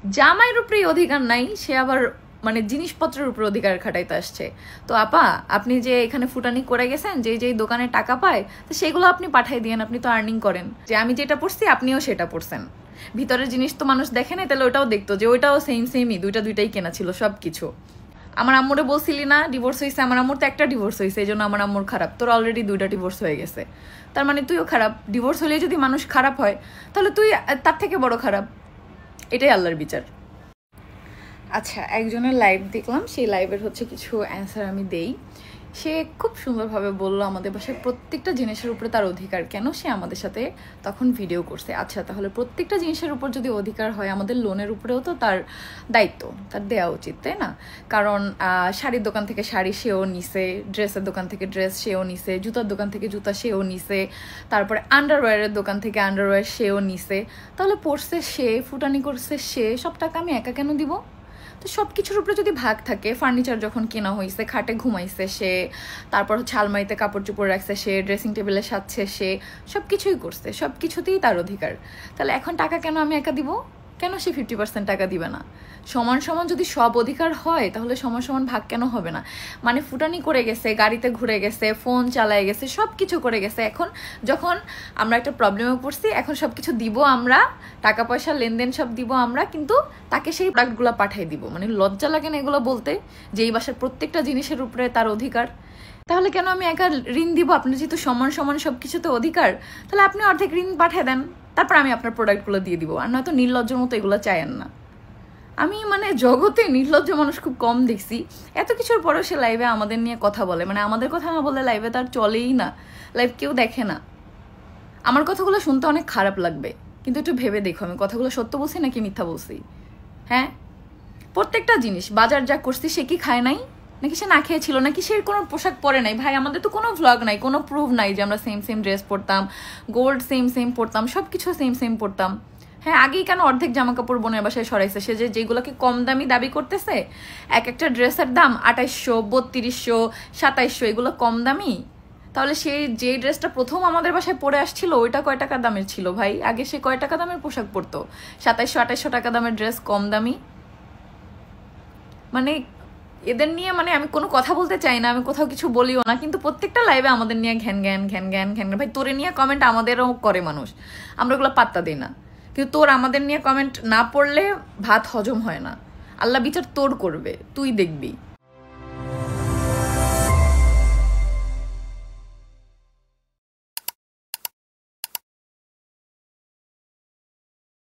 জামাইয়ের উপরে অধিকার নাই, সে আবার মানে জিনিসপত্রের উপর অধিকার খাটাইতে আসছে। তো আপা, আপনি যে এখানে ফুটানি করে গেছেন, যে যেই দোকানে টাকা পায়, তো সেগুলো আপনি পাঠাই দিয়েন, আপনি তো আর্নিং করেন। যে আমি যেটা পড়ছি আপনিও সেটা পড়ছেন, ভিতরের জিনিস তো মানুষ দেখে না, তাহলে ওটাও দেখতো যে ওইটাও সেমই, দুইটাই কেনা ছিল সব কিছু। আমার আম্মুরে বলছিলি না ডিভোর্স হয়েছে, আমার আম্মুর তো একটা ডিভোর্স হয়েছে, এই জন্য আমার আম্মুর খারাপ, তোর অলরেডি 2টা ডিভোর্স হয়ে গেছে, তার মানে তুইও খারাপ। ডিভোর্স হলে যদি মানুষ খারাপ হয়, তাহলে তুই তার থেকে বড় খারাপ। এটাই আল্লাহর বিচার। আচ্ছা, একজনের লাইভ দেখলাম, সেই লাইভের হচ্ছে কিছু অ্যান্সার আমি দেই। সে খুব সুন্দরভাবে বললো আমাদের বাসায় প্রত্যেকটা জিনিসের উপরে তার অধিকার, কেন সে আমাদের সাথে তখন ভিডিও করছে। আচ্ছা, তাহলে প্রত্যেকটা জিনিসের উপর যদি অধিকার হয়, আমাদের লোনের উপরেও তো তার দায়িত্ব, তার দেওয়া উচিত, তাই না? কারণ শাড়ির দোকান থেকে শাড়ি সেও নিছে, ড্রেসের দোকান থেকে ড্রেস সেও নিছে, জুতার দোকান থেকে জুতা সেও নিছে, তারপরে আন্ডারওয়্যারের দোকান থেকে আন্ডারওয়্যার সেও নিছে। তাহলে পড়ছে সে, ফুটানি করছে সে, সব টাকা আমি একা কেন দিব? তো সব কিছুর উপরে যদি ভাগ থাকে, ফার্নিচার যখন কেনা হয়েছে, খাটে ঘুমাইছে সে, তারপর হচ্ছে আলমারিতে কাপড় চোপড় রাখছে সে, ড্রেসিং টেবিলে সাজছে সে, সব কিছুই করছে, সব কিছুতেই তার অধিকার। তাহলে এখন টাকা কেন আমি একা দিব? কেন সে 50% টাকা দিবে না? সমান সমান যদি সব অধিকার হয়, তাহলে সমান সমান ভাগ কেন হবে না? মানে ফুটানি করে গেছে, গাড়িতে ঘুরে গেছে, ফোন চালায় গেছে, সব কিছু করে গেছে, এখন যখন আমরা একটা প্রবলেমে পড়ছি, এখন সব কিছু দিব আমরা, টাকা পয়সা লেনদেন সব দিব আমরা, কিন্তু তাকে সেই প্রোডাক্টগুলো পাঠিয়ে দিব। মানে লজ্জা লাগে না এগুলো বলতে, যে এই বাসার প্রত্যেকটা জিনিসের উপরে তার অধিকার? তাহলে কেন আমি একা ঋণ দিব? আপনি যেহেতু সমান সমান সব কিছুতে অধিকার, তাহলে আপনি অর্ধেক ঋণ পাঠিয়ে দেন, তারপর আমি আপনার প্রোডাক্টগুলো দিয়ে দিব। আর নয়তো নির্লজ্জের মতো এগুলো চায়েন না। আমি মানে জগতে নির্লজ্জ মানুষ খুব কম দেখছি। এত কিছুর পরেও সে লাইভে আমাদের নিয়ে কথা বলে, মানে আমাদের কথা না বললে লাইভে তার চলেই না, লাইভ কেউ দেখে না। আমার কথাগুলো শুনতে অনেক খারাপ লাগবে, কিন্তু একটু ভেবে দেখো আমি কথাগুলো সত্য বলছি নাকি মিথ্যা বলছি। হ্যাঁ, প্রত্যেকটা জিনিস বাজার যা করছি, সে কি খায় নাই? নাকি সে না খেয়েছিল? নাকি সে কোনো পোশাক পরে নাই? ভাই, আমাদের তো কোনো ভ্লগ নাই, কোনো প্রুফ নাই যে আমরা সেম ড্রেস পরতাম, গোল্ড সেম পরতাম, সব কিছু সেম পরতাম। হ্যাঁ, আগেই কেন অর্ধেক জামা কাপড় বোনের বাসায় সরাইছে? সে যেগুলোকে কম দামি দাবি করতেছে, এক একটা ড্রেসের দাম 2800, 3200, 2700, এগুলো কম দামি। তাহলে সে যে ড্রেসটা প্রথম আমাদের বাসায় পরে আসছিল, ওইটা কয় টাকা দামের ছিল ভাই? আগে সে কয় টাকা দামের পোশাক পরতো? 2700-2800 টাকা দামের ড্রেস কম দামি? মানে এদের নিয়ে মানে আমি কোনো কথা বলতে চাই না, আমি কোথাও কিছু বলিও না, কিন্তু প্রত্যেকটা লাইভে আমাদের নিয়ে ঘ্যান। ভাই, তোরে নিয়ে কমেন্ট আমাদেরও করে মানুষ, আমরা ওগুলো পাত্তা দিই না। কিন্তু তোর আমাদের নিয়ে কমেন্ট না পড়লে ভাত হজম হয় না, আল্লাহ বিচার তোর করবে, তুই দেখবি।